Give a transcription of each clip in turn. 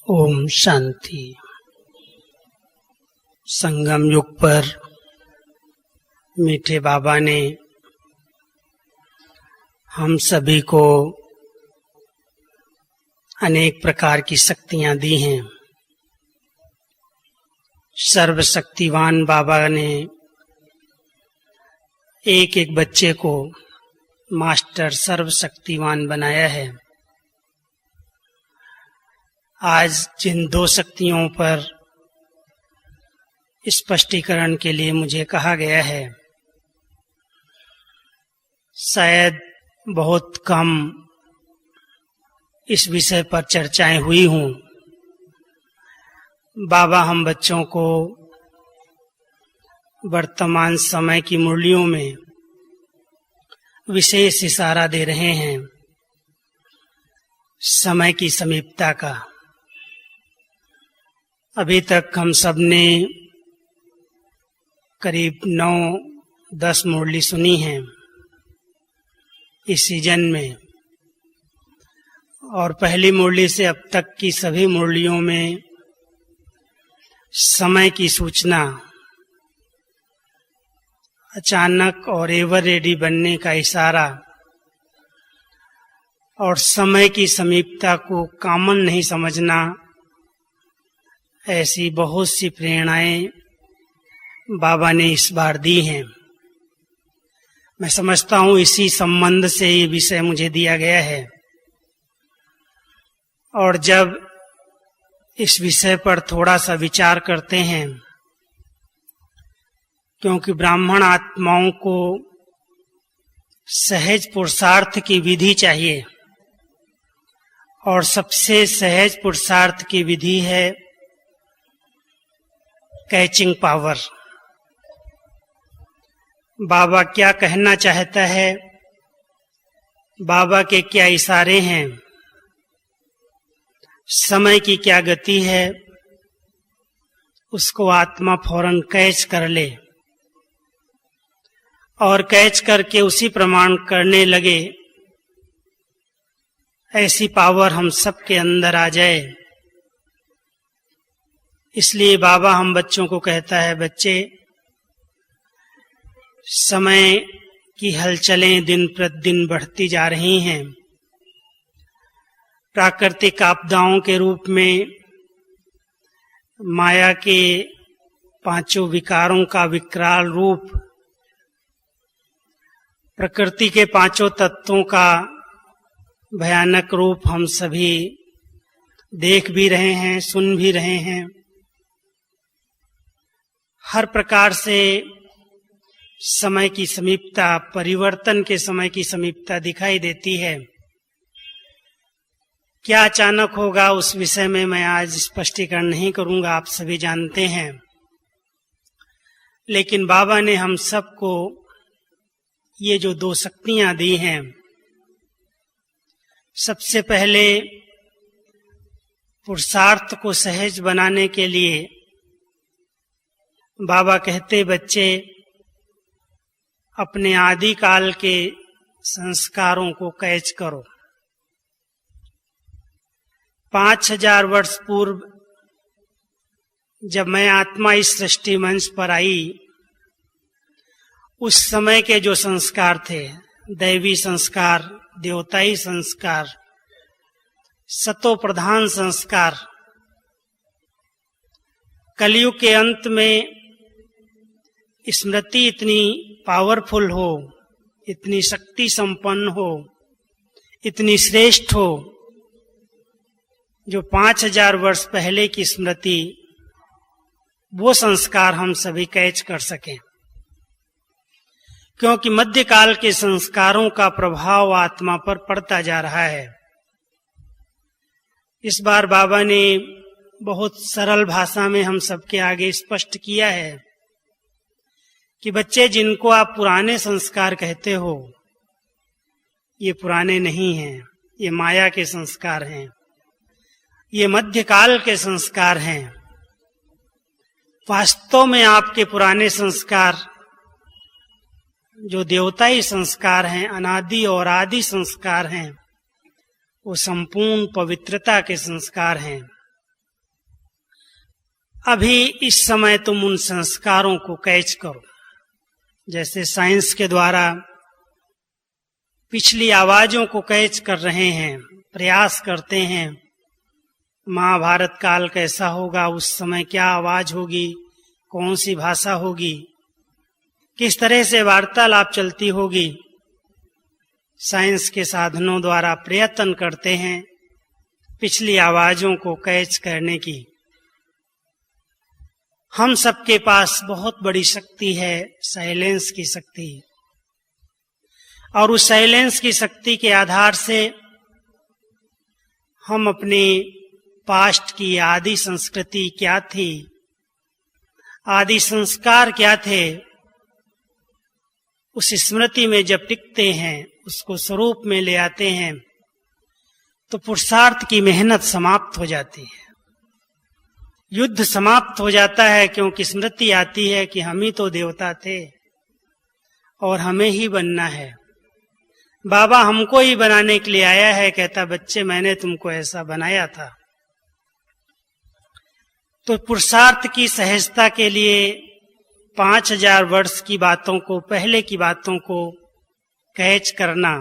ओम शांति। संगम युग पर मीठे बाबा ने हम सभी को अनेक प्रकार की शक्तियां दी हैं। सर्वशक्तिवान बाबा ने एक एक बच्चे को मास्टर सर्वशक्तिवान बनाया है। आज जिन दो शक्तियों पर स्पष्टीकरण के लिए मुझे कहा गया है, शायद बहुत कम इस विषय पर चर्चाएं हुई हों। बाबा हम बच्चों को वर्तमान समय की मुरलियों में विशेष इशारा दे रहे हैं समय की समीपता का। अभी तक हम सब ने करीब 9-10 मुरली सुनी हैं इस सीजन में, और पहली मुरली से अब तक की सभी मुरलियों में समय की सूचना, अचानक और एवर रेडी बनने का इशारा और समय की समीपता को कॉमन नहीं समझना, ऐसी बहुत सी प्रेरणाएं बाबा ने इस बार दी हैं। मैं समझता हूँ इसी संबंध से ये विषय मुझे दिया गया है, और जब इस विषय पर थोड़ा सा विचार करते हैं, क्योंकि ब्राह्मण आत्माओं को सहज पुरुषार्थ की विधि चाहिए, और सबसे सहज पुरुषार्थ की विधि है कैचिंग पावर। बाबा क्या कहना चाहता है, बाबा के क्या इशारे हैं, समय की क्या गति है, उसको आत्मा फौरन कैच कर ले और कैच करके उसी प्रमाण करने लगे। ऐसी पावर हम सबके अंदर आ जाए। इसलिए बाबा हम बच्चों को कहता है, बच्चे समय की हलचलें दिन प्रतिदिन बढ़ती जा रही हैं। प्राकृतिक आपदाओं के रूप में माया के पांचों विकारों का विकराल रूप, प्रकृति के पांचों तत्वों का भयानक रूप हम सभी देख भी रहे हैं, सुन भी रहे हैं। हर प्रकार से समय की समीपता, परिवर्तन के समय की समीपता दिखाई देती है। क्या अचानक होगा उस विषय में मैं आज स्पष्टीकरण नहीं करूंगा, आप सभी जानते हैं। लेकिन बाबा ने हम सबको ये जो दो शक्तियां दी हैं, सबसे पहले पुरुषार्थ को सहज बनाने के लिए बाबा कहते, बच्चे अपने आदि काल के संस्कारों को कैच करो। 5000 वर्ष पूर्व जब मैं आत्मा इस सृष्टि मंच पर आई, उस समय के जो संस्कार थे, दैवी संस्कार, देवताई संस्कार, सतो प्रधान संस्कार, कलयुग के अंत में स्मृति इतनी पावरफुल हो, इतनी शक्ति संपन्न हो, इतनी श्रेष्ठ हो, जो 5000 वर्ष पहले की स्मृति, वो संस्कार हम सभी कैच कर सकें। क्योंकि मध्यकाल के संस्कारों का प्रभाव आत्मा पर पड़ता जा रहा है। इस बार बाबा ने बहुत सरल भाषा में हम सबके आगे स्पष्ट किया है कि बच्चे, जिनको आप पुराने संस्कार कहते हो, ये पुराने नहीं हैं, ये माया के संस्कार हैं, ये मध्यकाल के संस्कार हैं। वास्तव में आपके पुराने संस्कार जो देवताई संस्कार हैं, अनादि और आदि संस्कार हैं, वो संपूर्ण पवित्रता के संस्कार हैं। अभी इस समय तुम उन संस्कारों को कैच करो। जैसे साइंस के द्वारा पिछली आवाजों को कैच कर रहे हैं, प्रयास करते हैं, महाभारत काल कैसा होगा, उस समय क्या आवाज होगी, कौन सी भाषा होगी, किस तरह से वार्तालाप चलती होगी, साइंस के साधनों द्वारा प्रयत्न करते हैं पिछली आवाजों को कैच करने की। हम सबके पास बहुत बड़ी शक्ति है, साइलेंस की शक्ति, और उस साइलेंस की शक्ति के आधार से हम अपने पास्ट की आदि संस्कृति क्या थी, आदि संस्कार क्या थे, उस स्मृति में जब टिकते हैं, उसको स्वरूप में ले आते हैं, तो पुरुषार्थ की मेहनत समाप्त हो जाती है, युद्ध समाप्त हो जाता है, क्योंकि स्मृति आती है कि हम ही तो देवता थे और हमें ही बनना है। बाबा हमको ही बनाने के लिए आया है, कहता बच्चे मैंने तुमको ऐसा बनाया था। तो पुरुषार्थ की सहजता के लिए 5000 वर्ष की बातों को, पहले की बातों को कैच करना।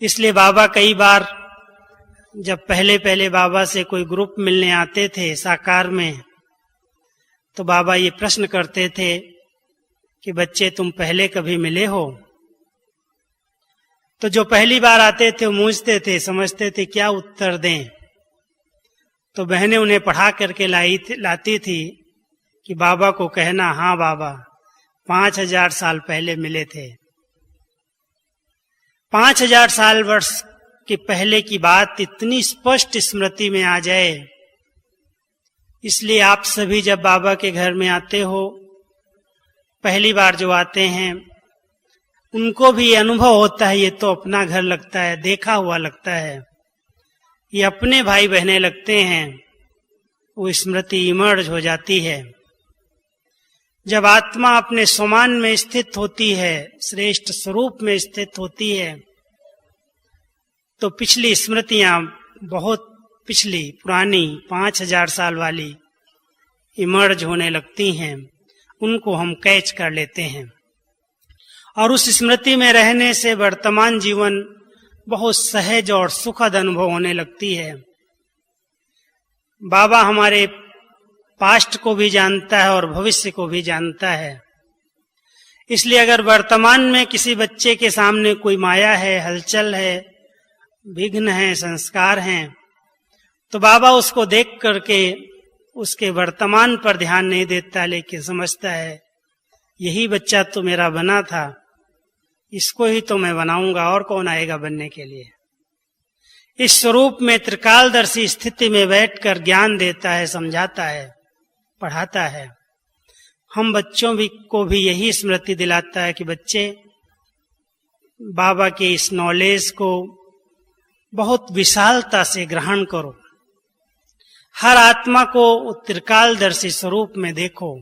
इसलिए बाबा कई बार जब पहले बाबा से कोई ग्रुप मिलने आते थे साकार में, तो बाबा ये प्रश्न करते थे कि बच्चे तुम पहले कभी मिले हो? तो जो पहली बार आते थे वो मूंझते थे, समझते थे क्या उत्तर दें। तो बहनें उन्हें पढ़ा करके लाती थी कि बाबा को कहना, हाँ बाबा 5000 साल पहले मिले थे। 5000 साल वर्ष के पहले की बात इतनी स्पष्ट स्मृति में आ जाए, इसलिए आप सभी जब बाबा के घर में आते हो, पहली बार जो आते हैं उनको भी ये अनुभव होता है, ये तो अपना घर लगता है, देखा हुआ लगता है, ये अपने भाई बहने लगते हैं। वो स्मृति इमर्ज हो जाती है। जब आत्मा अपने समान में स्थित होती है, श्रेष्ठ स्वरूप में स्थित होती है, तो पिछली स्मृतियां, बहुत पिछली पुरानी 5000 साल वाली इमर्ज होने लगती हैं, उनको हम कैच कर लेते हैं। और उस स्मृति में रहने से वर्तमान जीवन बहुत सहज और सुखद अनुभव होने लगती है। बाबा हमारे पास्ट को भी जानता है और भविष्य को भी जानता है। इसलिए अगर वर्तमान में किसी बच्चे के सामने कोई माया है, हलचल है, विघ्न है, संस्कार हैं, तो बाबा उसको देख करके उसके वर्तमान पर ध्यान नहीं देता, लेकिन समझता है यही बच्चा तो मेरा बना था, इसको ही तो मैं बनाऊंगा, और कौन आएगा बनने के लिए। इस स्वरूप में त्रिकालदर्शी स्थिति में बैठकर ज्ञान देता है, समझाता है, पढ़ाता है। हम बच्चों को भी यही स्मृति दिलाता है कि बच्चे बाबा के इस नॉलेज को बहुत विशालता से ग्रहण करो, हर आत्मा को त्रिकालदर्शी स्वरूप में देखो।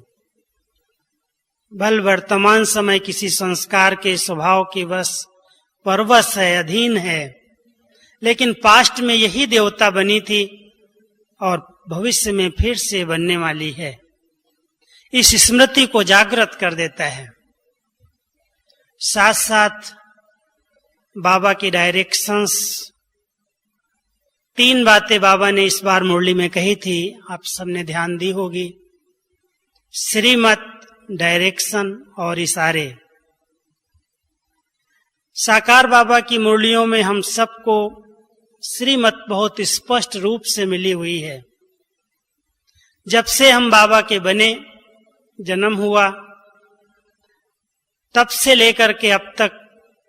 भल वर्तमान समय किसी संस्कार के स्वभाव के वश परवश है, अधीन है, लेकिन पास्ट में यही देवता बनी थी और भविष्य में फिर से बनने वाली है। इस स्मृति को जागृत कर देता है। साथ साथ बाबा की डायरेक्शंस, 3 बातें बाबा ने इस बार मुरली में कही थी, आप सबने ध्यान दी होगी। श्रीमत, डायरेक्शन और इशारे। साकार बाबा की मुरलियों में हम सबको श्रीमत बहुत स्पष्ट रूप से मिली हुई है। जब से हम बाबा के बने, जन्म हुआ, तब से लेकर के अब तक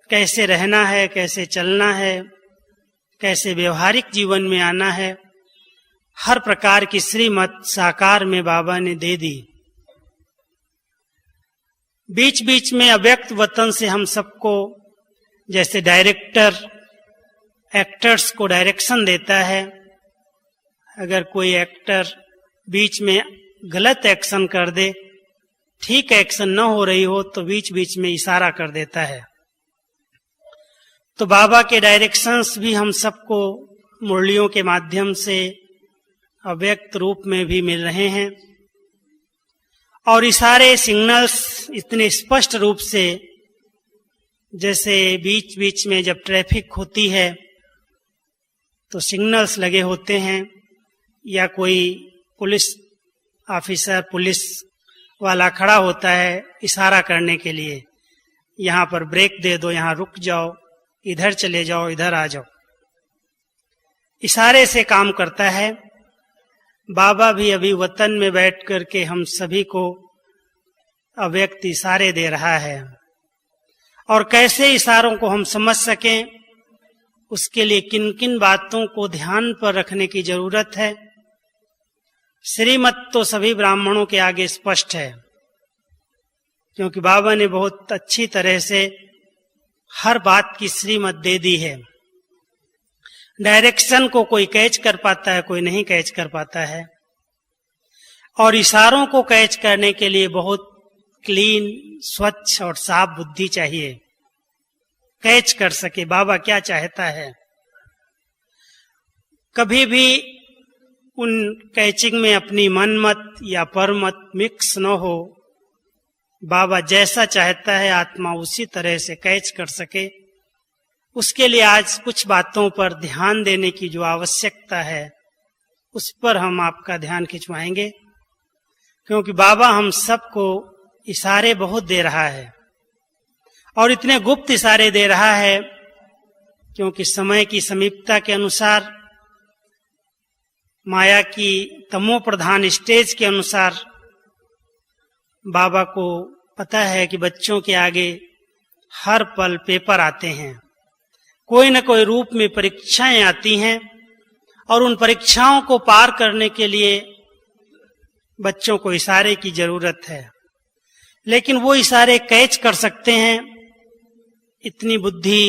कैसे रहना है, कैसे चलना है, कैसे व्यवहारिक जीवन में आना है, हर प्रकार की श्रीमत साकार में बाबा ने दे दी। बीच बीच में अव्यक्त वतन से हम सबको, जैसे डायरेक्टर एक्टर्स को डायरेक्शन देता है, अगर कोई एक्टर बीच में गलत एक्शन कर दे, ठीक एक्शन न हो रही हो, तो बीच बीच में इशारा कर देता है। तो बाबा के डायरेक्शंस भी हम सबको मुरलियों के माध्यम से अव्यक्त रूप में भी मिल रहे हैं। और इशारे सिग्नल्स इतने स्पष्ट रूप से, जैसे बीच बीच में जब ट्रैफिक होती है तो सिग्नल्स लगे होते हैं, या कोई पुलिस ऑफिसर, पुलिस वाला खड़ा होता है इशारा करने के लिए, यहाँ पर ब्रेक दे दो, यहाँ रुक जाओ, इधर चले जाओ, इधर आ जाओ। इशारे से काम करता है। बाबा भी अभी वतन में बैठ करके हम सभी को अव्यक्त इशारे दे रहा है, और कैसे इशारों को हम समझ सकें, उसके लिए किन किन बातों को ध्यान पर रखने की जरूरत है। श्रीमत तो सभी ब्राह्मणों के आगे स्पष्ट है, क्योंकि बाबा ने बहुत अच्छी तरह से हर बात की श्रीमत दे दी है। डायरेक्शन को कोई कैच कर पाता है, कोई नहीं कैच कर पाता है, और इशारों को कैच करने के लिए बहुत क्लीन, स्वच्छ और साफ बुद्धि चाहिए, कैच कर सके बाबा क्या चाहता है। कभी भी उन कैचिंग में अपनी मनमत या परमत मिक्स न हो। बाबा जैसा चाहता है आत्मा उसी तरह से कैच कर सके, उसके लिए आज कुछ बातों पर ध्यान देने की जो आवश्यकता है उस पर हम आपका ध्यान खिंचवाएंगे, क्योंकि बाबा हम सबको इशारे बहुत दे रहा है, और इतने गुप्त इशारे दे रहा है क्योंकि समय की समीपता के अनुसार, माया की तमो प्रधान स्टेज के अनुसार बाबा को पता है कि बच्चों के आगे हर पल पेपर आते हैं, कोई न कोई रूप में परीक्षाएं आती हैं, और उन परीक्षाओं को पार करने के लिए बच्चों को इशारे की जरूरत है। लेकिन वो इशारे कैच कर सकते हैं, इतनी बुद्धि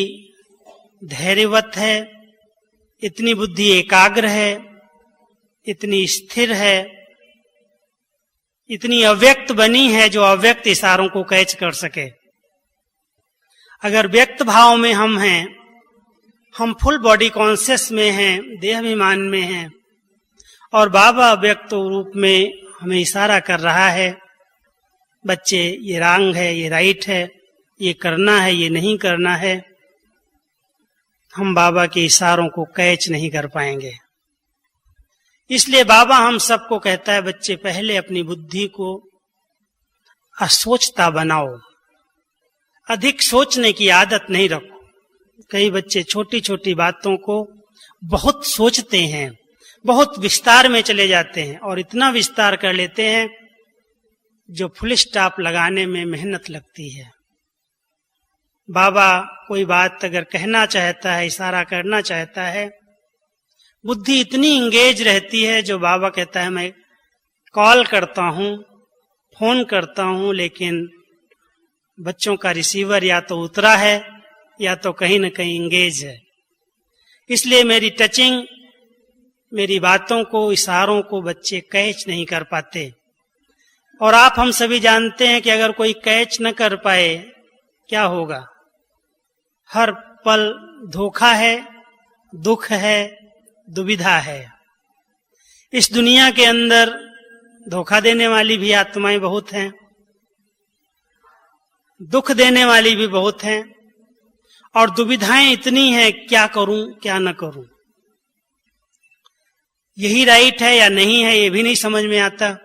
धैर्यवत है, इतनी बुद्धि एकाग्र है, इतनी स्थिर है, इतनी अव्यक्त बनी है जो अव्यक्त इशारों को कैच कर सके। अगर व्यक्त भाव में हम हैं, हम फुल बॉडी कॉन्शियस में हैं, देहाभिमान में हैं, और बाबा अव्यक्त रूप में हमें इशारा कर रहा है, बच्चे ये रॉन्ग है, ये राइट है, ये करना है, ये नहीं करना है, हम बाबा के इशारों को कैच नहीं कर पाएंगे। इसलिए बाबा हम सबको कहता है, बच्चे पहले अपनी बुद्धि को असोचता बनाओ, अधिक सोचने की आदत नहीं रखो। कई बच्चे छोटी छोटी बातों को बहुत सोचते हैं, बहुत विस्तार में चले जाते हैं, और इतना विस्तार कर लेते हैं जो फुल स्टॉप लगाने में मेहनत लगती है। बाबा कोई बात अगर कहना चाहता है, इशारा करना चाहता है, बुद्धि इतनी इंगेज रहती है, जो बाबा कहता है मैं कॉल करता हूं, फोन करता हूं, लेकिन बच्चों का रिसीवर या तो उतरा है या तो कहीं न कहीं इंगेज है। इसलिए मेरी टचिंग, मेरी बातों को, इशारों को बच्चे कैच नहीं कर पाते। और आप हम सभी जानते हैं कि अगर कोई कैच न कर पाए क्या होगा। हर पल धोखा है, दुख है, दुविधा है। इस दुनिया के अंदर धोखा देने वाली भी आत्माएं बहुत हैं, दुख देने वाली भी बहुत हैं, और दुविधाएं इतनी हैं, क्या करूं क्या न करूं, यही राइट है या नहीं है ये भी नहीं समझ में आता।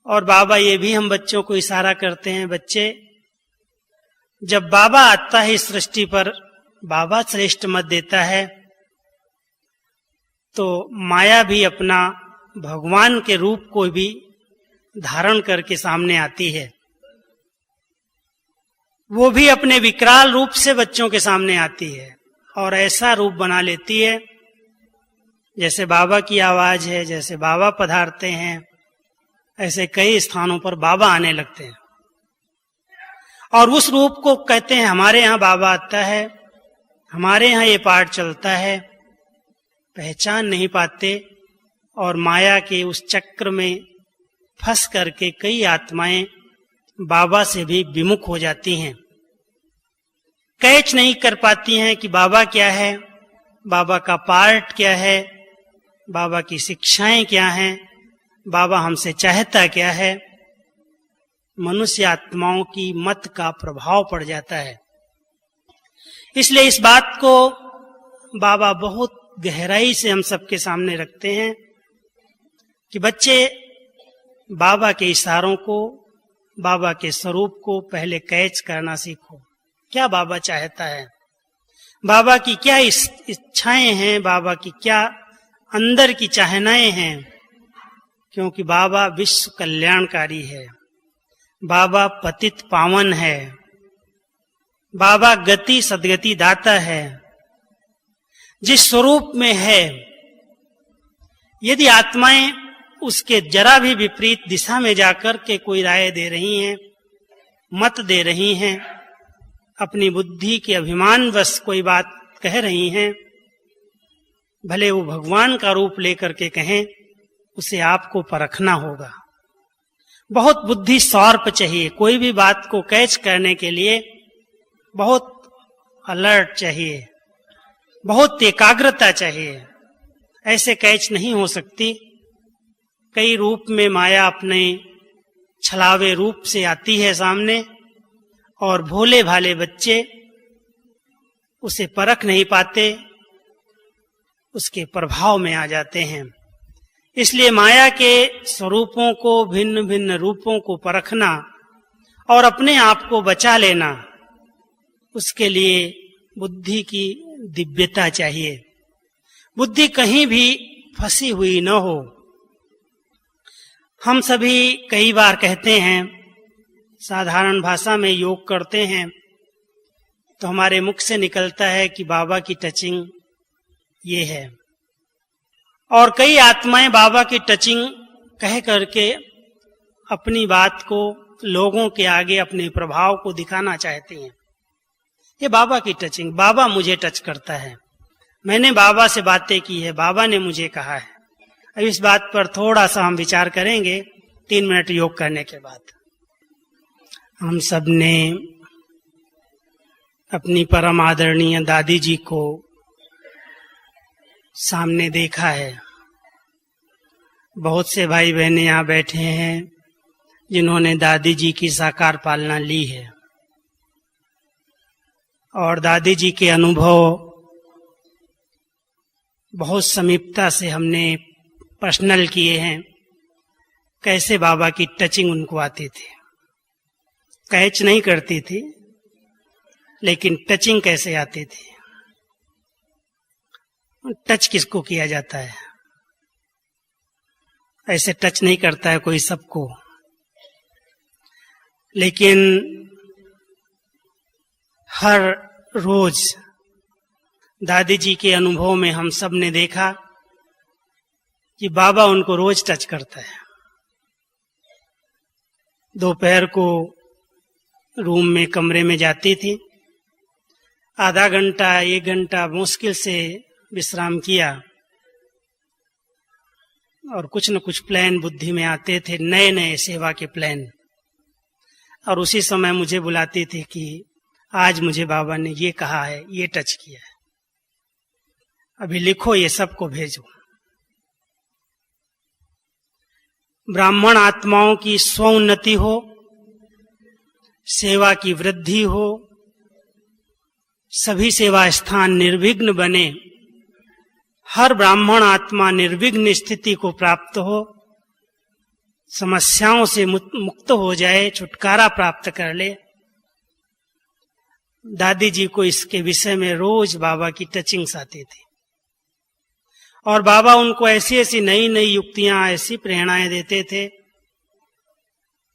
और बाबा ये भी हम बच्चों को इशारा करते हैं, बच्चे जब बाबा आता है इस सृष्टि पर, बाबा श्रेष्ठ मत देता है, तो माया भी अपना भगवान के रूप को भी धारण करके सामने आती है। वो भी अपने विकराल रूप से बच्चों के सामने आती है, और ऐसा रूप बना लेती है जैसे बाबा की आवाज है, जैसे बाबा पधारते हैं, ऐसे कई स्थानों पर बाबा आने लगते हैं। और उस रूप को कहते हैं हमारे यहाँ बाबा आता है, हमारे यहाँ ये पाठ चलता है। पहचान नहीं पाते, और माया के उस चक्र में फंस करके कई आत्माएं बाबा से भी विमुख हो जाती हैं, कैच नहीं कर पाती हैं कि बाबा क्या है, बाबा का पार्ट क्या है, बाबा की शिक्षाएं क्या हैं, बाबा हमसे चाहता क्या है, मनुष्य आत्माओं की मत का प्रभाव पड़ जाता है। इसलिए इस बात को बाबा बहुत गहराई से हम सबके सामने रखते हैं कि बच्चे बाबा के इशारों को, बाबा के स्वरूप को पहले कैच करना सीखो। क्या बाबा चाहता है, बाबा की क्या इच्छाएं हैं, बाबा की क्या अंदर की चाहनाएं हैं, क्योंकि बाबा विश्व कल्याणकारी है, बाबा पतित पावन है, बाबा गति सद्गति दाता है। जिस स्वरूप में है, यदि आत्माएं उसके जरा भी विपरीत दिशा में जाकर के कोई राय दे रही हैं, मत दे रही हैं, अपनी बुद्धि के अभिमानवश कोई बात कह रही हैं, भले वो भगवान का रूप लेकर के कहें, उसे आपको परखना होगा। बहुत बुद्धि शार्प चाहिए, कोई भी बात को कैच करने के लिए बहुत अलर्ट चाहिए, बहुत एकाग्रता चाहिए। ऐसे कैच नहीं हो सकती। कई रूप में माया अपने छलावे रूप से आती है सामने, और भोले भाले बच्चे उसे परख नहीं पाते, उसके प्रभाव में आ जाते हैं। इसलिए माया के स्वरूपों को, भिन्न भिन्न रूपों को परखना और अपने आप को बचा लेना, उसके लिए बुद्धि की दिव्यता चाहिए। बुद्धि कहीं भी फंसी हुई न हो। हम सभी कई बार कहते हैं, साधारण भाषा में योग करते हैं तो हमारे मुख से निकलता है कि बाबा की टचिंग ये है, और कई आत्माएं बाबा की टचिंग कह करके अपनी बात को लोगों के आगे, अपने प्रभाव को दिखाना चाहती हैं। ये बाबा की टचिंग, बाबा मुझे टच करता है, मैंने बाबा से बातें की है, बाबा ने मुझे कहा है। अब इस बात पर थोड़ा सा हम विचार करेंगे 3 मिनट योग करने के बाद। हम सब ने अपनी परम आदरणीय दादी जी को सामने देखा है। बहुत से भाई बहने यहाँ बैठे हैं जिन्होंने दादी जी की साकार पालना ली है, और दादी जी के अनुभव बहुत समीपता से हमने पर्सनल किए हैं। कैसे बाबा की टचिंग उनको आती थी, कैच नहीं करती थी, लेकिन टचिंग कैसे आती थी। टच किसको किया जाता है, ऐसे टच नहीं करता है कोई सबको। लेकिन हर रोज दादी जी के अनुभव में हम सब ने देखा कि बाबा उनको रोज टच करता है। दोपहर को रूम में, कमरे में जाती थी, आधा घंटा 1 घंटा मुश्किल से विश्राम किया, और कुछ न कुछ प्लान बुद्धि में आते थे, नए नए सेवा के प्लान। और उसी समय मुझे बुलाती थी कि आज मुझे बाबा ने ये कहा है, ये टच किया है, अभी लिखो, ये सबको भेजो। ब्राह्मण आत्माओं की स्वोन्नति हो, सेवा की वृद्धि हो, सभी सेवा स्थान निर्विघ्न बने, हर ब्राह्मण आत्मा निर्विघ्न स्थिति को प्राप्त हो, समस्याओं से मुक्त हो जाए, छुटकारा प्राप्त कर ले। दादी जी को इसके विषय में रोज बाबा की टचिंग्स आती थी, और बाबा उनको ऐसी ऐसी नई नई युक्तियां, ऐसी प्रेरणाएं देते थे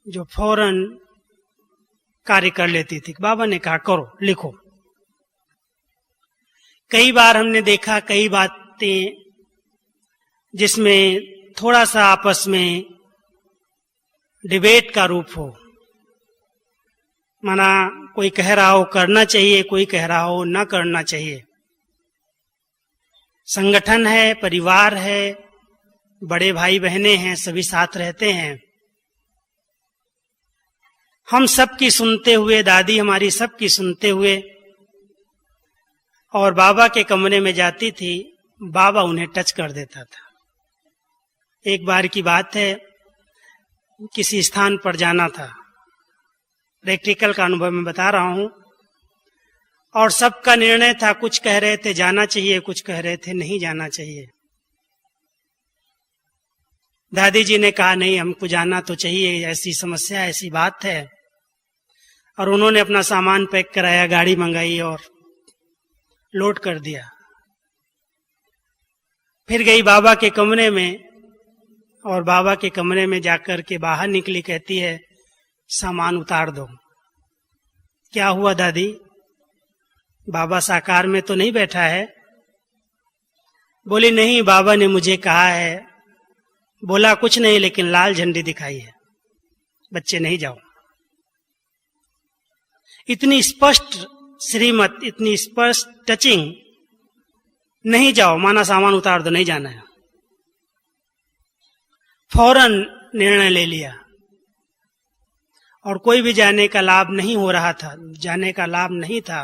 जो फौरन कार्य कर लेती थी। बाबा ने कहा करो, लिखो। कई बार हमने देखा, कई बातें जिसमें थोड़ा सा आपस में डिबेट का रूप हो, माना कोई कह रहा हो करना चाहिए, कोई कह रहा हो ना करना चाहिए। संगठन है, परिवार है, बड़े भाई बहने हैं, सभी साथ रहते हैं। हम सबकी सुनते हुए, दादी हमारी सबकी सुनते हुए, और बाबा के कमरे में जाती थी, बाबा उन्हें टच कर देता था। एक बार की बात है, किसी स्थान पर जाना था। प्रैक्टिकल का अनुभव मैं बता रहा हूं। और सबका निर्णय था, कुछ कह रहे थे जाना चाहिए, कुछ कह रहे थे नहीं जाना चाहिए। दादी जी ने कहा नहीं, हमको जाना तो चाहिए, ऐसी समस्या, ऐसी बात है। और उन्होंने अपना सामान पैक कराया, गाड़ी मंगाई और लोड कर दिया। फिर गई बाबा के कमरे में, और बाबा के कमरे में जाकर के बाहर निकली, कहती है सामान उतार दो। क्या हुआ दादी, बाबा साकार में तो नहीं बैठा है? बोली नहीं, बाबा ने मुझे कहा है, बोला कुछ नहीं, लेकिन लाल झंडी दिखाई है, बच्चे नहीं जाओ। इतनी स्पष्ट श्रीमत, इतनी स्पष्ट टचिंग, नहीं जाओ, माना सामान उतार दो, नहीं जाना है। फौरन निर्णय ले लिया। और कोई भी जाने का लाभ नहीं हो रहा था, जाने का लाभ नहीं था।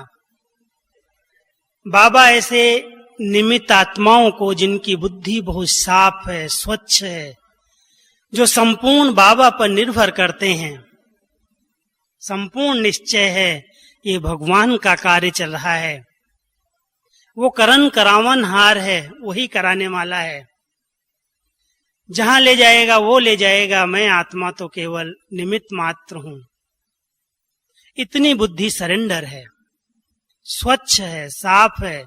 बाबा ऐसे निमित्त आत्माओं को, जिनकी बुद्धि बहुत साफ है, स्वच्छ है, जो संपूर्ण बाबा पर निर्भर करते हैं, संपूर्ण निश्चय है ये भगवान का कार्य चल रहा है, वो करन करावन हार है, वही कराने वाला है, जहां ले जाएगा वो ले जाएगा, मैं आत्मा तो केवल निमित्त मात्र हूं। इतनी बुद्धि सरेंडर है, स्वच्छ है, साफ है,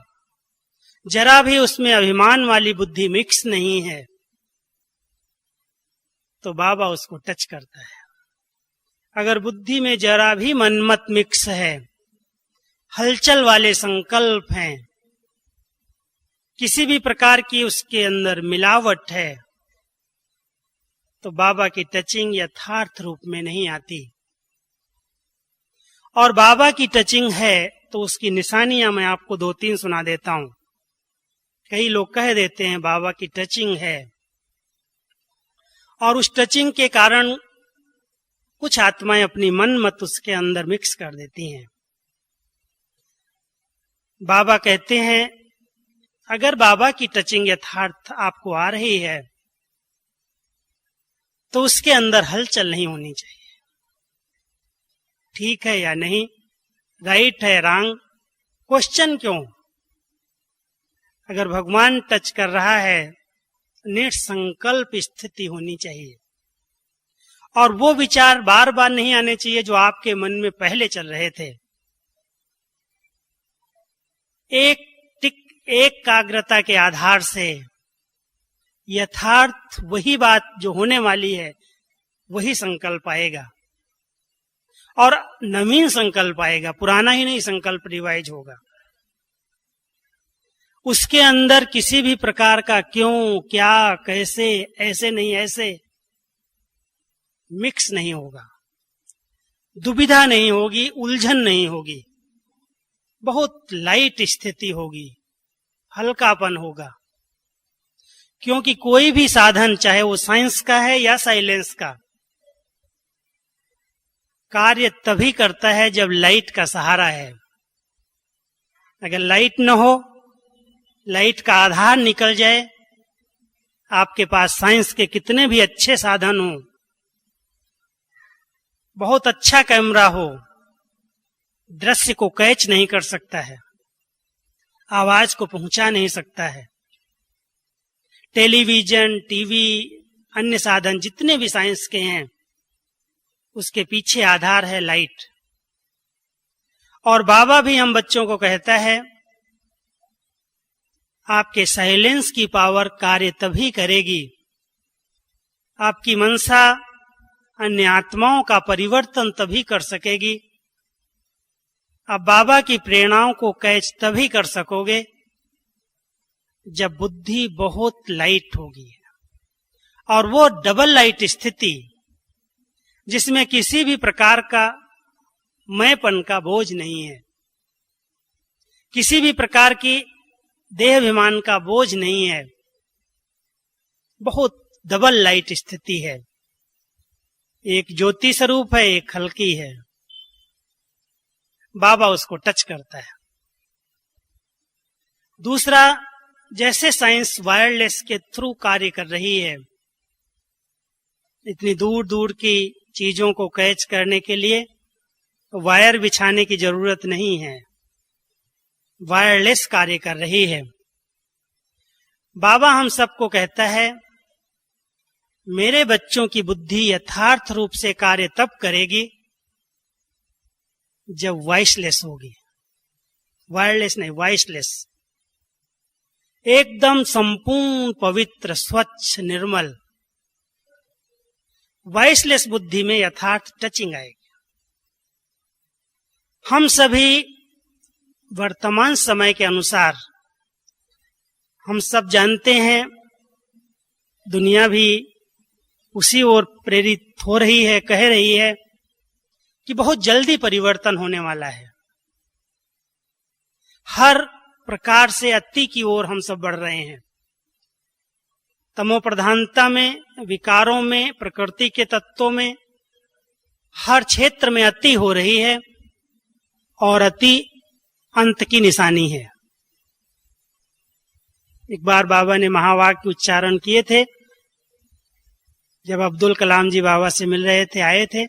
जरा भी उसमें अभिमान वाली बुद्धि मिक्स नहीं है। तो बाबा उसको टच करता है। अगर बुद्धि में जरा भी मनमत मिक्स है, हलचल वाले संकल्प हैं, किसी भी प्रकार की उसके अंदर मिलावट है, तो बाबा की टचिंग यथार्थ रूप में नहीं आती। और बाबा की टचिंग है तो उसकी निशानियां मैं आपको 2-3 सुना देता हूं। कई लोग कह देते हैं बाबा की टचिंग है, और उस टचिंग के कारण कुछ आत्माएं अपनी मन मत उसके अंदर मिक्स कर देती हैं। बाबा कहते हैं अगर बाबा की टचिंग यथार्थ आपको आ रही है तो उसके अंदर हलचल नहीं होनी चाहिए। ठीक है या नहीं, राइट है रॉन्ग, क्वेश्चन क्यों? अगर भगवान टच कर रहा है, निसंकल्प स्थिति होनी चाहिए, और वो विचार बार बार नहीं आने चाहिए जो आपके मन में पहले चल रहे थे। एकाग्रता के आधार से यथार्थ वही बात जो होने वाली है वही संकल्प आएगा, और नवीन संकल्प आएगा, पुराना ही नहीं संकल्प रिवाइज होगा। उसके अंदर किसी भी प्रकार का क्यों, क्या, कैसे, ऐसे नहीं ऐसे मिक्स नहीं होगा, दुविधा नहीं होगी, उलझन नहीं होगी, बहुत लाइट स्थिति होगी, हल्कापन होगा। क्योंकि कोई भी साधन, चाहे वो साइंस का है या साइलेंस का, कार्य तभी करता है जब लाइट का सहारा है। अगर लाइट न हो, लाइट का आधार निकल जाए, आपके पास साइंस के कितने भी अच्छे साधन हो, बहुत अच्छा कैमरा हो, दृश्य को कैच नहीं कर सकता है, आवाज को पहुंचा नहीं सकता है। टेलीविजन, टीवी, अन्य साधन जितने भी साइंस के हैं, उसके पीछे आधार है लाइट। और बाबा भी हम बच्चों को कहता है आपके साइलेंस की पावर कार्य तभी करेगी, आपकी मनसा अन्य आत्माओं का परिवर्तन तभी कर सकेगी, आप बाबा की प्रेरणाओं को कैच तभी कर सकोगे जब बुद्धि बहुत लाइट होगी। और वो डबल लाइट स्थिति जिसमें किसी भी प्रकार का मैंपन का बोझ नहीं है, किसी भी प्रकार की देहाभिमान का बोझ नहीं है, बहुत डबल लाइट स्थिति है। एक ज्योति स्वरूप है, एक हल्की है। बाबा उसको टच करता है। दूसरा, जैसे साइंस वायरलेस के थ्रू कार्य कर रही है, इतनी दूर दूर की चीजों को कैच करने के लिए वायर बिछाने की जरूरत नहीं है, वायरलेस कार्य कर रही है। बाबा हम सबको कहता है, मेरे बच्चों की बुद्धि यथार्थ रूप से कार्य तब करेगी जब वॉइसलेस होगी। वायरलेस नहीं, वॉइसलेस, एकदम संपूर्ण पवित्र स्वच्छ निर्मल। वॉइसलेस बुद्धि में यथार्थ टचिंग आएगी। हम सभी वर्तमान समय के अनुसार हम सब जानते हैं, दुनिया भी उसी ओर प्रेरित हो रही है, कह रही है कि बहुत जल्दी परिवर्तन होने वाला है। हर प्रकार से अति की ओर हम सब बढ़ रहे हैं। तमो प्रधानता में, विकारों में, प्रकृति के तत्वों में, हर क्षेत्र में अति हो रही है और अति अंत की निशानी है। एक बार बाबा ने महावाक्य उच्चारण किए थे, जब अब्दुल कलाम जी बाबा से मिल रहे थे, आए थे।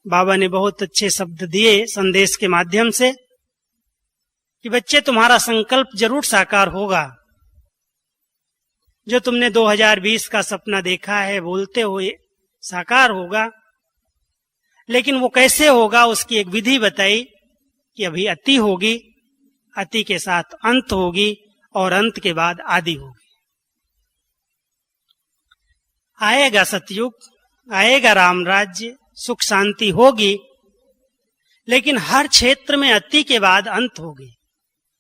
बाबा ने बहुत अच्छे शब्द दिए संदेश के माध्यम से कि बच्चे, तुम्हारा संकल्प जरूर साकार होगा। जो तुमने 2020 का सपना देखा है, बोलते हुए साकार होगा, लेकिन वो कैसे होगा उसकी एक विधि बताई कि अभी अति होगी, अति के साथ अंत होगी और अंत के बाद आदि होगी। आएगा सतयुग, आएगा राम राज्य, सुख शांति होगी, लेकिन हर क्षेत्र में अति के बाद अंत होगी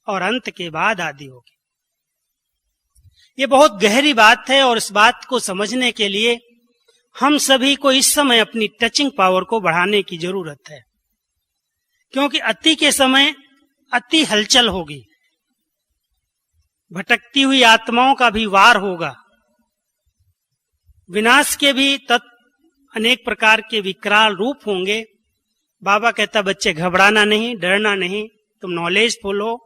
और अंत के बाद आदि होगी। ये बहुत गहरी बात है और इस बात को समझने के लिए हम सभी को इस समय अपनी टचिंग पावर को बढ़ाने की जरूरत है, क्योंकि अति के समय अति हलचल होगी, भटकती हुई आत्माओं का भी वार होगा, विनाश के भी अनेक प्रकार के विकराल रूप होंगे। बाबा कहता, बच्चे घबराना नहीं, डरना नहीं, तुम नॉलेजफुल हो,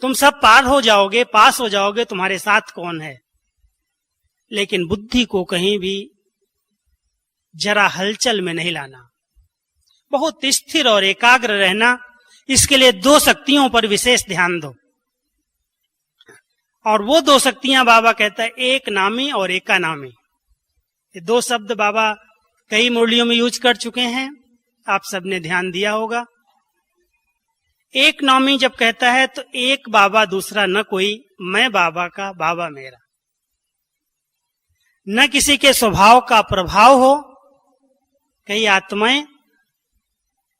तुम सब पार हो जाओगे, पास हो जाओगे, तुम्हारे साथ कौन है। लेकिन बुद्धि को कहीं भी जरा हलचल में नहीं लाना, बहुत स्थिर और एकाग्र रहना। इसके लिए दो शक्तियों पर विशेष ध्यान दो, और वो दो शक्तियां बाबा कहता है एक नामी और एका नामी। ये दो शब्द बाबा कई मुरलियों में यूज कर चुके हैं, आप सबने ध्यान दिया होगा। एक नामी जब कहता है तो एक बाबा दूसरा न कोई, मैं बाबा का, बाबा मेरा। न किसी के स्वभाव का प्रभाव हो। कई आत्माएं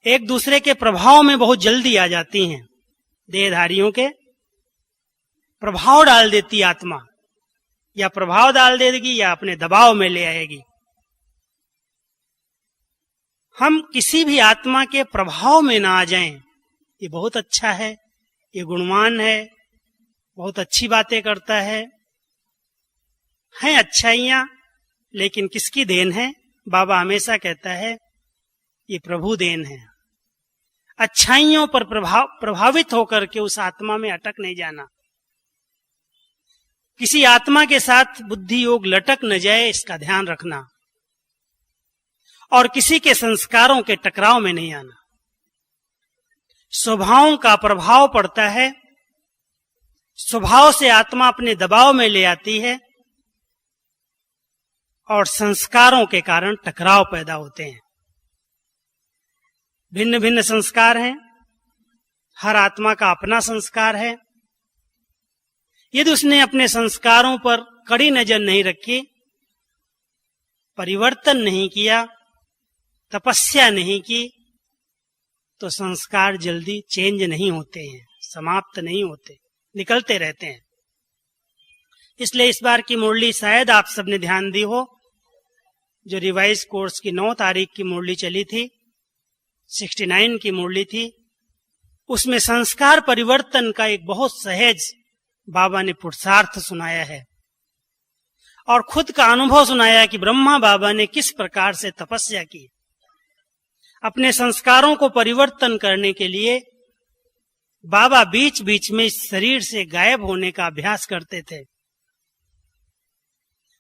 एक दूसरे के प्रभाव में बहुत जल्दी आ जाती हैं, देहधारियों के प्रभाव डाल देती आत्मा, या प्रभाव डाल देगी या अपने दबाव में ले आएगी। हम किसी भी आत्मा के प्रभाव में ना आ जाएं, ये बहुत अच्छा है, ये गुणवान है, बहुत अच्छी बातें करता है अच्छाइयां, लेकिन किसकी देन है? बाबा हमेशा कहता है ये प्रभु देन है। अच्छाइयों पर प्रभावित होकर के उस आत्मा में अटक नहीं जाना। किसी आत्मा के साथ बुद्धि योग लटक न जाए, इसका ध्यान रखना, और किसी के संस्कारों के टकराव में नहीं आना। स्वभावों का प्रभाव पड़ता है, स्वभाव से आत्मा अपने दबाव में ले आती है और संस्कारों के कारण टकराव पैदा होते हैं। भिन्न भिन्न संस्कार हैं, हर आत्मा का अपना संस्कार है। यदि उसने अपने संस्कारों पर कड़ी नजर नहीं रखी, परिवर्तन नहीं किया, तपस्या नहीं की, तो संस्कार जल्दी चेंज नहीं होते हैं, समाप्त नहीं होते, निकलते रहते हैं। इसलिए इस बार की मुरली शायद आप सबने ध्यान दी हो, जो रिवाइज कोर्स की 9 तारीख की मुरली चली थी, 69 की मुरली थी, उसमें संस्कार परिवर्तन का एक बहुत सहज बाबा ने पुरुषार्थ सुनाया है और खुद का अनुभव सुनाया कि ब्रह्मा बाबा ने किस प्रकार से तपस्या की। अपने संस्कारों को परिवर्तन करने के लिए बाबा बीच बीच में इस शरीर से गायब होने का अभ्यास करते थे।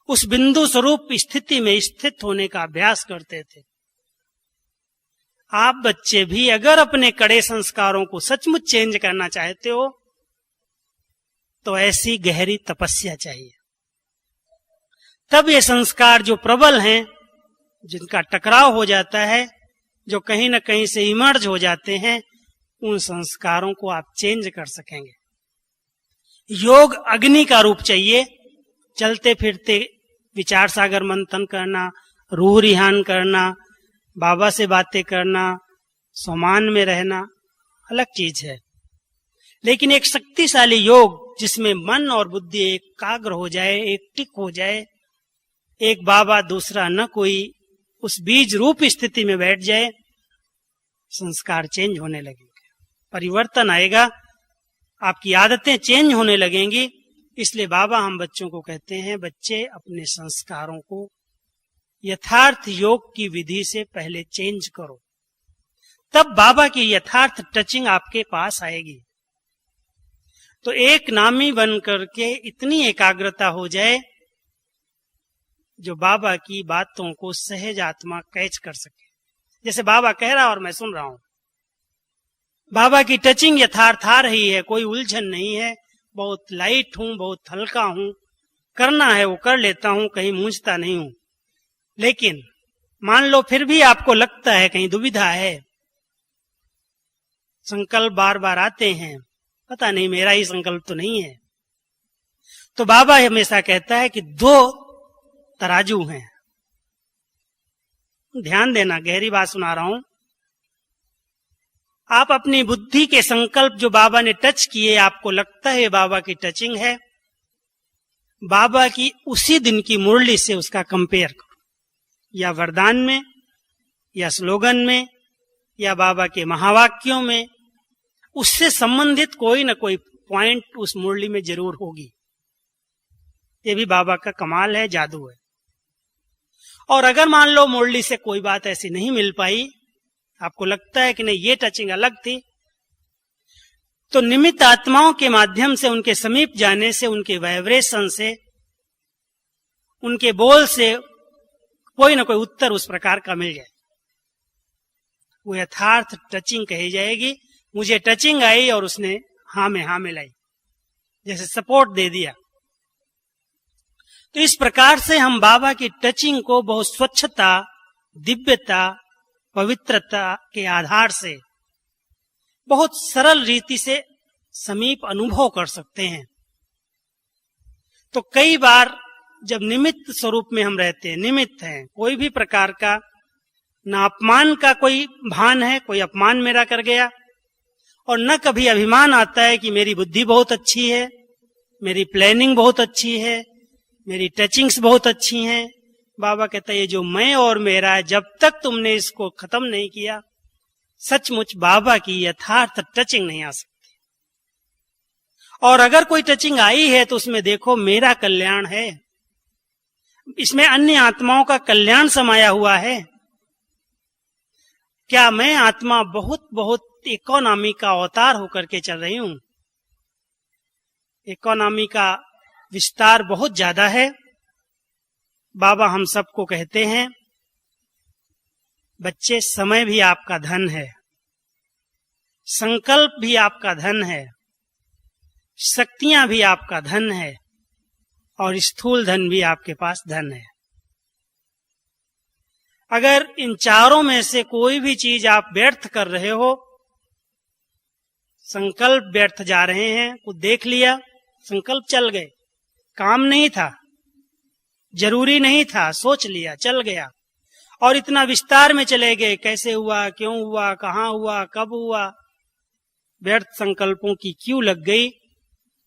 उस बिंदु स्वरूप स्थिति में स्थित होने का अभ्यास करते थे। आप बच्चे भी अगर अपने कड़े संस्कारों को सचमुच चेंज करना चाहते हो तो ऐसी गहरी तपस्या चाहिए। तब ये संस्कार जो प्रबल हैं, जिनका टकराव हो जाता है, जो कहीं न कहीं से इमर्ज हो जाते हैं, उन संस्कारों को आप चेंज कर सकेंगे। योग अग्नि का रूप चाहिए। चलते फिरते विचार सागर मंथन करना, रूह रिहान करना, बाबा से बातें करना, सम्मान में रहना अलग चीज है। लेकिन एक शक्तिशाली योग जिसमें मन और बुद्धि एकाग्र हो जाए, एक टिक हो जाए, एक बाबा दूसरा न कोई, उस बीज रूप स्थिति में बैठ जाए, संस्कार चेंज होने लगेंगे, परिवर्तन आएगा, आपकी आदतें चेंज होने लगेंगी। इसलिए बाबा हम बच्चों को कहते हैं, बच्चे अपने संस्कारों को यथार्थ योग की विधि से पहले चेंज करो, तब बाबा की यथार्थ टचिंग आपके पास आएगी। तो एक नामी बन करके इतनी एकाग्रता हो जाए जो बाबा की बातों को सहज आत्मा कैच कर सके। जैसे बाबा कह रहा और मैं सुन रहा हूं, बाबा की टचिंग यथार्थ आ रही है, कोई उलझन नहीं है, बहुत लाइट हूं, बहुत हल्का हूं, करना है वो कर लेता हूं, कहीं मूंझता नहीं हूं। लेकिन मान लो फिर भी आपको लगता है कहीं दुविधा है, संकल्प बार बार आते हैं, पता नहीं मेरा ही संकल्प तो नहीं है, तो बाबा हमेशा कहता है कि दो तराजू हैं। ध्यान देना, गहरी बात सुना रहा हूं। आप अपनी बुद्धि के संकल्प जो बाबा ने टच किए, आपको लगता है बाबा की टचिंग है, बाबा की उसी दिन की मुरली से उसका कंपेयर करो, या वरदान में, या स्लोगन में, या बाबा के महावाक्यों में, उससे संबंधित कोई न कोई पॉइंट उस मुरली में जरूर होगी। ये भी बाबा का कमाल है, जादू है। और अगर मान लो मुरली से कोई बात ऐसी नहीं मिल पाई, आपको लगता है कि नहीं ये टचिंग अलग थी, तो निमित्त आत्माओं के माध्यम से उनके समीप जाने से, उनके वाइब्रेशन से, उनके बोल से कोई ना कोई उत्तर उस प्रकार का मिल जाए, वो यथार्थ टचिंग कही जाएगी। मुझे टचिंग आई और उसने हाँ में हाँ मिलाई, जैसे सपोर्ट दे दिया। तो इस प्रकार से हम बाबा की टचिंग को बहुत स्वच्छता, दिव्यता, पवित्रता के आधार से बहुत सरल रीति से समीप अनुभव कर सकते हैं। तो कई बार जब निमित्त स्वरूप में हम रहते हैं, निमित्त हैं, कोई भी प्रकार का न अपमान का कोई भान है, कोई अपमान मेरा कर गया, और न कभी अभिमान आता है कि मेरी बुद्धि बहुत अच्छी है, मेरी प्लानिंग बहुत अच्छी है, मेरी टचिंग्स बहुत अच्छी हैं। बाबा कहता है ये जो मैं और मेरा है, जब तक तुमने इसको खत्म नहीं किया, सचमुच बाबा की यथार्थ टचिंग नहीं आ सकती। और अगर कोई टचिंग आई है तो उसमें देखो मेरा कल्याण है, इसमें अन्य आत्माओं का कल्याण समाया हुआ है। क्या मैं आत्मा बहुत बहुत इकोनॉमी का अवतार होकर के चल रही हूं? इकोनॉमी का विस्तार बहुत ज्यादा है। बाबा हम सबको कहते हैं, बच्चे समय भी आपका धन है, संकल्प भी आपका धन है, शक्तियां भी आपका धन है, और स्थूल धन भी आपके पास धन है। अगर इन चारों में से कोई भी चीज आप व्यर्थ कर रहे हो, संकल्प व्यर्थ जा रहे हैं, कुछ देख लिया, संकल्प चल गए, काम नहीं था, जरूरी नहीं था, सोच लिया, चल गया, और इतना विस्तार में चले गए, कैसे हुआ, क्यों हुआ, कहां हुआ, कब हुआ, व्यर्थ संकल्पों की क्यों लग गई?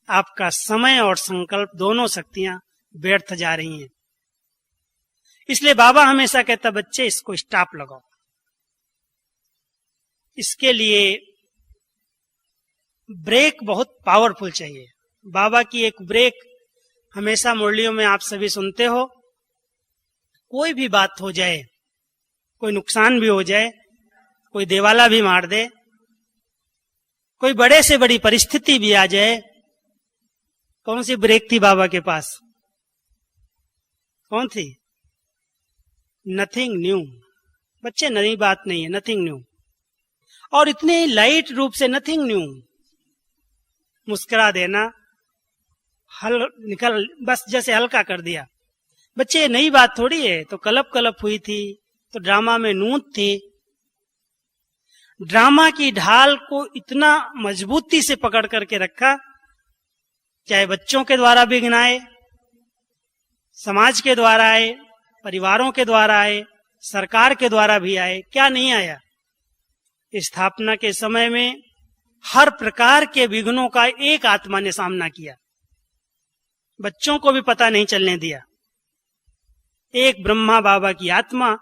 आपका समय और संकल्प दोनों शक्तियां व्यर्थ जा रही हैं। इसलिए बाबा हमेशा कहता, बच्चे इसको स्टॉप लगाओ। इसके लिए ब्रेक बहुत पावरफुल चाहिए। बाबा की एक ब्रेक हमेशा मुरलियों में आप सभी सुनते हो, कोई भी बात हो जाए, कोई नुकसान भी हो जाए, कोई देवाला भी मार दे, कोई बड़े से बड़ी परिस्थिति भी आ जाए, कौन सी ब्रेक थी बाबा के पास? कौन थी? Nothing new. बच्चे, नई बात नहीं है, नथिंग न्यू। और इतने लाइट रूप से नथिंग न्यू, मुस्कुरा देना, हल निकल, बस जैसे हल्का कर दिया। बच्चे, नई बात थोड़ी है। तो कलप कलप हुई थी, तो ड्रामा में नूत थी। ड्रामा की ढाल को इतना मजबूती से पकड़ करके रखा, चाहे बच्चों के द्वारा विघ्न आए, समाज के द्वारा आए, परिवारों के द्वारा आए, सरकार के द्वारा भी आए, क्या नहीं आया। स्थापना के समय में हर प्रकार के विघ्नों का एक आत्मा ने सामना किया, बच्चों को भी पता नहीं चलने दिया। एक ब्रह्मा बाबा की आत्मा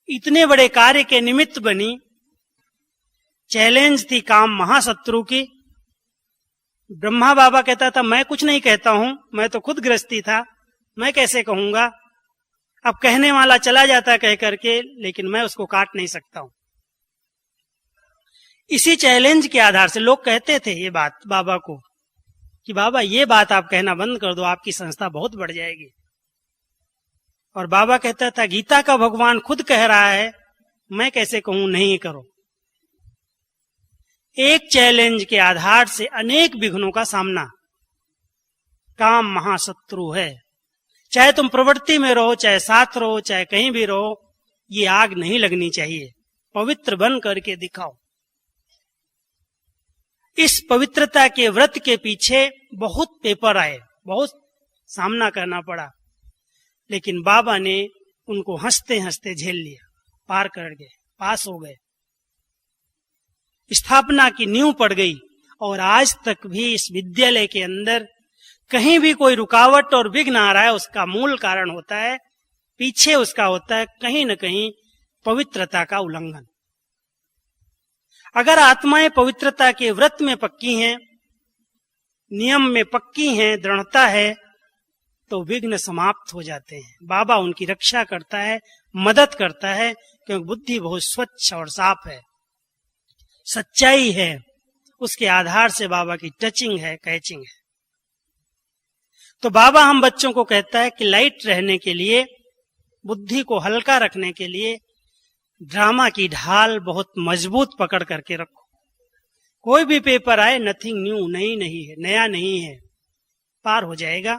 इतने बड़े कार्य के निमित्त बनी। चैलेंज थी काम महाशत्रु की। ब्रह्मा बाबा कहता था, मैं कुछ नहीं कहता हूं, मैं तो खुद गृहस्थी था, मैं कैसे कहूंगा। अब कहने वाला चला जाता कह करके, लेकिन मैं उसको काट नहीं सकता हूं। इसी चैलेंज के आधार से लोग कहते थे ये बात बाबा को कि बाबा ये बात आप कहना बंद कर दो, आपकी संस्था बहुत बढ़ जाएगी। और बाबा कहता था, गीता का भगवान खुद कह रहा है, मैं कैसे कहूं नहीं करो। एक चैलेंज के आधार से अनेक विघ्नों का सामना। काम महाशत्रु है। चाहे तुम प्रवृत्ति में रहो, चाहे साथ रहो, चाहे कहीं भी रहो, ये आग नहीं लगनी चाहिए। पवित्र बन करके दिखाओ। इस पवित्रता के व्रत के पीछे बहुत पेपर आए, बहुत सामना करना पड़ा, लेकिन बाबा ने उनको हंसते हंसते झेल लिया, पार कर गए, पास हो गए। स्थापना की नींव पड़ गई। और आज तक भी इस विद्यालय के अंदर कहीं भी कोई रुकावट और विघ्न आ रहा है, उसका मूल कारण होता है, पीछे उसका होता है कहीं न कहीं पवित्रता का उल्लंघन। अगर आत्माएं पवित्रता के व्रत में पक्की हैं, नियम में पक्की हैं, दृढ़ता है, तो विघ्न समाप्त हो जाते हैं। बाबा उनकी रक्षा करता है, मदद करता है, क्योंकि बुद्धि बहुत स्वच्छ और साफ है, सच्चाई है। उसके आधार से बाबा की टचिंग है, कैचिंग है। तो बाबा हम बच्चों को कहता है कि लाइट रहने के लिए, बुद्धि को हल्का रखने के लिए ड्रामा की ढाल बहुत मजबूत पकड़ करके रखो। कोई भी पेपर आए, नथिंग न्यू, नई नहीं है, नया नहीं है, पार हो जाएगा,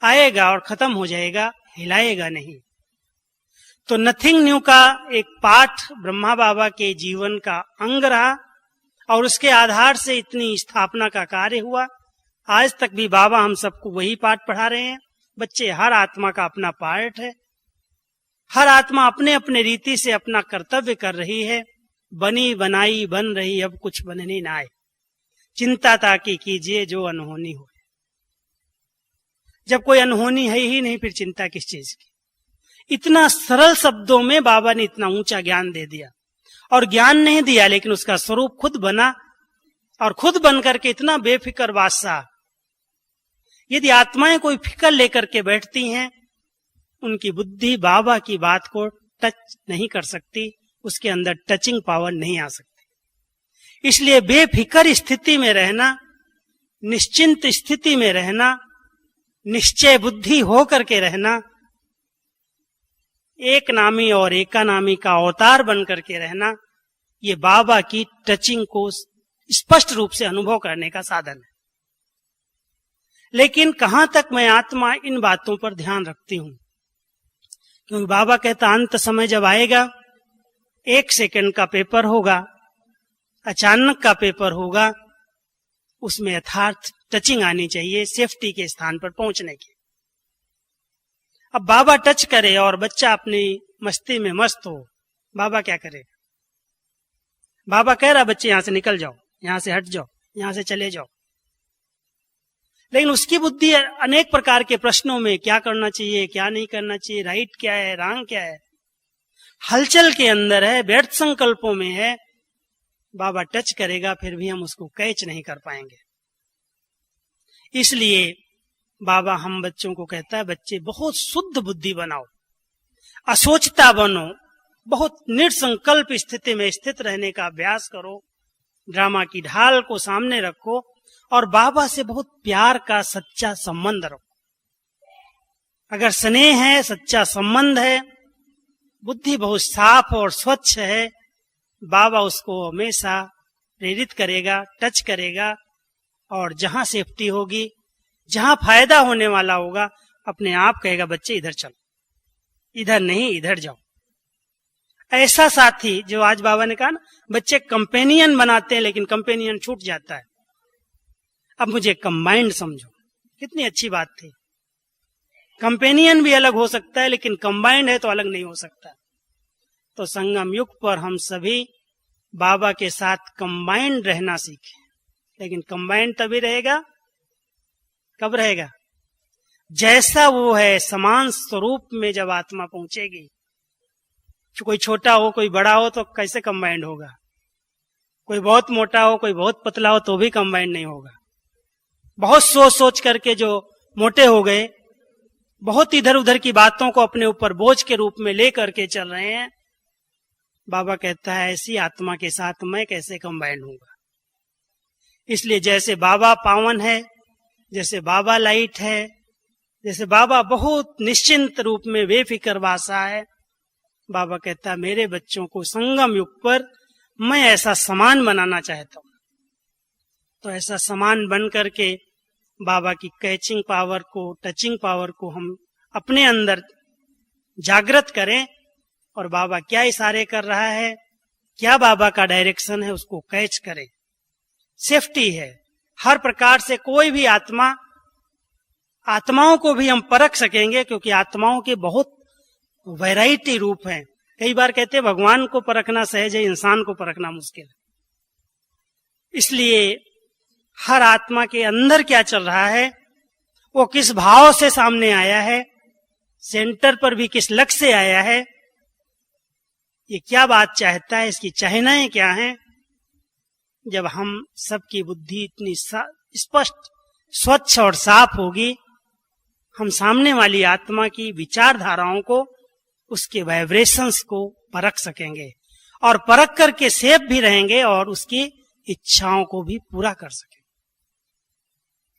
आएगा और खत्म हो जाएगा, हिलाएगा नहीं। तो नथिंग न्यू का एक पाठ ब्रह्मा बाबा के जीवन का अंग रहा और उसके आधार से इतनी स्थापना का कार्य हुआ। आज तक भी बाबा हम सबको वही पाठ पढ़ा रहे हैं। बच्चे, हर आत्मा का अपना पार्ट है, हर आत्मा अपने अपने रीति से अपना कर्तव्य कर रही है। बनी बनाई बन रही, अब कुछ बनने ना आए। चिंता ताकि कीजिए जो अनहोनी हो। जब कोई अनहोनी है ही नहीं, फिर चिंता किस चीज की। इतना सरल शब्दों में बाबा ने इतना ऊंचा ज्ञान दे दिया। और ज्ञान नहीं दिया, लेकिन उसका स्वरूप खुद बना, और खुद बन करके इतना बेफिक्र बादशाह। यदि आत्माएं कोई फिक्र लेकर के बैठती हैं, उनकी बुद्धि बाबा की बात को टच नहीं कर सकती, उसके अंदर टचिंग पावर नहीं आ सकती। इसलिए बेफिक्र स्थिति में रहना, निश्चिंत स्थिति में रहना, निश्चय बुद्धि हो करके रहना, एक नामी और एकानामी का अवतार बन करके रहना, ये बाबा की टचिंग को स्पष्ट रूप से अनुभव करने का साधन है। लेकिन कहां तक मैं आत्मा इन बातों पर ध्यान रखती हूं, क्योंकि बाबा कहता अंत समय जब आएगा, 1 सेकंड का पेपर होगा, अचानक का पेपर होगा, उसमें यथार्थ टचिंग आनी चाहिए सेफ्टी के स्थान पर पहुंचने की। अब बाबा टच करे और बच्चा अपनी मस्ती में मस्त हो, बाबा क्या करेगा? बाबा कह रहा बच्चे यहां से निकल जाओ, यहां से हट जाओ, यहां से चले जाओ, लेकिन उसकी बुद्धि अनेक प्रकार के प्रश्नों में क्या करना चाहिए, क्या नहीं करना चाहिए, राइट क्या है, रॉन्ग क्या है, हलचल के अंदर है, व्यर्थ संकल्पों में है। बाबा टच करेगा, फिर भी हम उसको कैच नहीं कर पाएंगे। इसलिए बाबा हम बच्चों को कहता है, बच्चे बहुत शुद्ध बुद्धि बनाओ, असोचता बनो, बहुत निर्संकल्प स्थिति में स्थित रहने का अभ्यास करो, ड्रामा की ढाल को सामने रखो और बाबा से बहुत प्यार का सच्चा संबंध रखो। अगर स्नेह है, सच्चा संबंध है, बुद्धि बहुत साफ और स्वच्छ है, बाबा उसको हमेशा प्रेरित करेगा, टच करेगा, और जहां सेफ्टी होगी, जहां फायदा होने वाला होगा, अपने आप कहेगा बच्चे इधर चलो, इधर नहीं इधर जाओ। ऐसा साथी जो आज बाबा ने कहा ना, बच्चे कंपेनियन बनाते हैं लेकिन कंपेनियन छूट जाता है, अब मुझे कंबाइंड समझो। कितनी अच्छी बात थी। कंपेनियन भी अलग हो सकता है लेकिन कंबाइंड है तो अलग नहीं हो सकता। तो संगम युग पर हम सभी बाबा के साथ कंबाइंड रहना सीखें। लेकिन कंबाइंड तभी रहेगा, कब रहेगा? जैसा वो है समान स्वरूप में जब आत्मा पहुंचेगी। कोई छोटा हो कोई बड़ा हो तो कैसे कंबाइंड होगा? कोई बहुत मोटा हो कोई बहुत पतला हो तो भी कंबाइंड नहीं होगा। बहुत सोच सोच करके जो मोटे हो गए, बहुत इधर उधर की बातों को अपने ऊपर बोझ के रूप में ले करके चल रहे हैं, बाबा कहता है ऐसी आत्मा के साथ मैं कैसे कंबाइंड होऊंगा। इसलिए जैसे बाबा पावन है, जैसे बाबा लाइट है, जैसे बाबा बहुत निश्चिंत रूप में बेफिक्र वासा है, बाबा कहता है मेरे बच्चों को संगम युग पर मैं ऐसा समान बनाना चाहता हूं। तो ऐसा समान बन करके बाबा की कैचिंग पावर को, टचिंग पावर को हम अपने अंदर जागृत करें, और बाबा क्या इशारे कर रहा है, क्या बाबा का डायरेक्शन है, उसको कैच करें। सेफ्टी है हर प्रकार से। कोई भी आत्माओं को भी हम परख सकेंगे, क्योंकि आत्माओं के बहुत वैरायटी रूप हैं। कई बार कहते हैं भगवान को परखना सहज है, इंसान को परखना मुश्किल है। इसलिए हर आत्मा के अंदर क्या चल रहा है, वो किस भाव से सामने आया है, सेंटर पर भी किस लक्ष्य से आया है, ये क्या बात चाहता है, इसकी चाहनाएं क्या हैं। जब हम सबकी बुद्धि इतनी स्पष्ट, स्वच्छ और साफ होगी, हम सामने वाली आत्मा की विचारधाराओं को, उसके वाइब्रेशंस को परख सकेंगे, और परख करके सेफ भी रहेंगे और उसकी इच्छाओं को भी पूरा कर सकेंगे।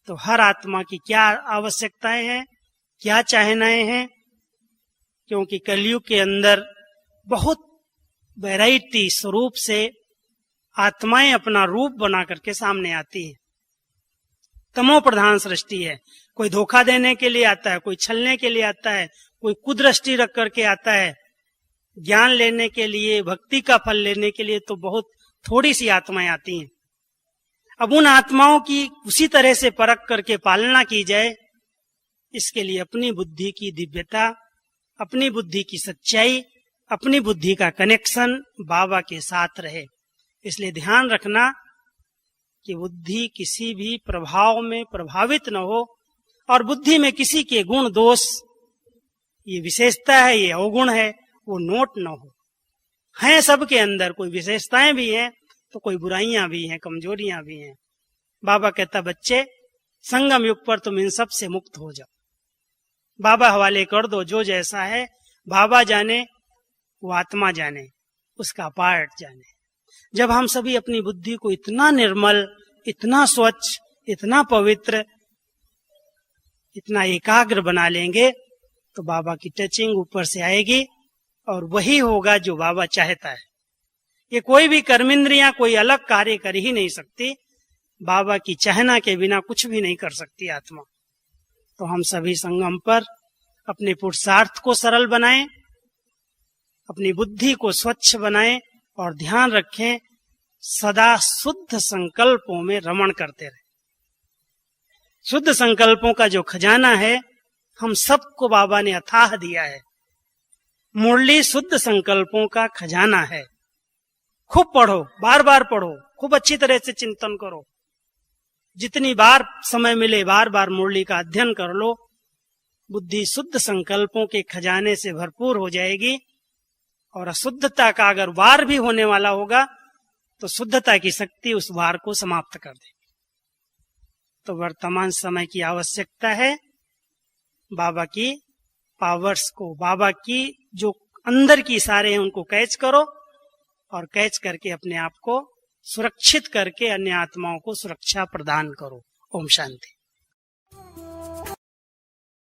तो हर आत्मा की क्या आवश्यकताएं हैं, क्या चाहनाएं हैं, क्योंकि कलयुग के अंदर बहुत वैरायटी स्वरूप से आत्माएं अपना रूप बना करके सामने आती है। तमो प्रधान सृष्टि है। कोई धोखा देने के लिए आता है, कोई छलने के लिए आता है, कोई कुदृष्टि रख करके आता है, ज्ञान लेने के लिए, भक्ति का फल लेने के लिए तो बहुत थोड़ी सी आत्माएं आती हैं। अब उन आत्माओं की उसी तरह से परख करके पालना की जाए, इसके लिए अपनी बुद्धि की दिव्यता, अपनी बुद्धि की सच्चाई, अपनी बुद्धि का कनेक्शन बाबा के साथ रहे। इसलिए ध्यान रखना कि बुद्धि किसी भी प्रभाव में प्रभावित न हो, और बुद्धि में किसी के गुण दोष, ये विशेषता है ये अवगुण है, वो नोट न हो। हैं सबके अंदर, कोई विशेषताएं भी हैं तो कोई बुराइयां भी हैं, कमजोरियां भी हैं। बाबा कहता बच्चे संगम युग पर तुम इन सब से मुक्त हो जाओ, बाबा हवाले कर दो। जो जैसा है बाबा जाने, वो आत्मा जाने, उसका पार्ट जाने। जब हम सभी अपनी बुद्धि को इतना निर्मल, इतना स्वच्छ, इतना पवित्र, इतना एकाग्र बना लेंगे, तो बाबा की टचिंग ऊपर से आएगी, और वही होगा जो बाबा चाहता है। ये कोई भी कर्मेंद्रियां कोई अलग कार्य कर ही नहीं सकती, बाबा की चाहना के बिना कुछ भी नहीं कर सकती आत्मा। तो हम सभी संगम पर अपने पुरुषार्थ को सरल बनाएं, अपनी बुद्धि को स्वच्छ बनाएं, और ध्यान रखें सदा शुद्ध संकल्पों में रमण करते रहे। शुद्ध संकल्पों का जो खजाना है हम सबको बाबा ने अथाह दिया है। मुरली शुद्ध संकल्पों का खजाना है। खूब पढ़ो, बार बार पढ़ो, खूब अच्छी तरह से चिंतन करो, जितनी बार समय मिले बार बार मुरली का अध्ययन कर लो। बुद्धि शुद्ध संकल्पों के खजाने से भरपूर हो जाएगी, और अशुद्धता का अगर वार भी होने वाला होगा तो शुद्धता की शक्ति उस वार को समाप्त कर देगी। तो वर्तमान समय की आवश्यकता है बाबा की पावर्स को, बाबा की जो अंदर की इशारे हैं उनको कैच करो, और कैच करके अपने आप को सुरक्षित करके अन्य आत्माओं को सुरक्षा प्रदान करो। ओम शांति।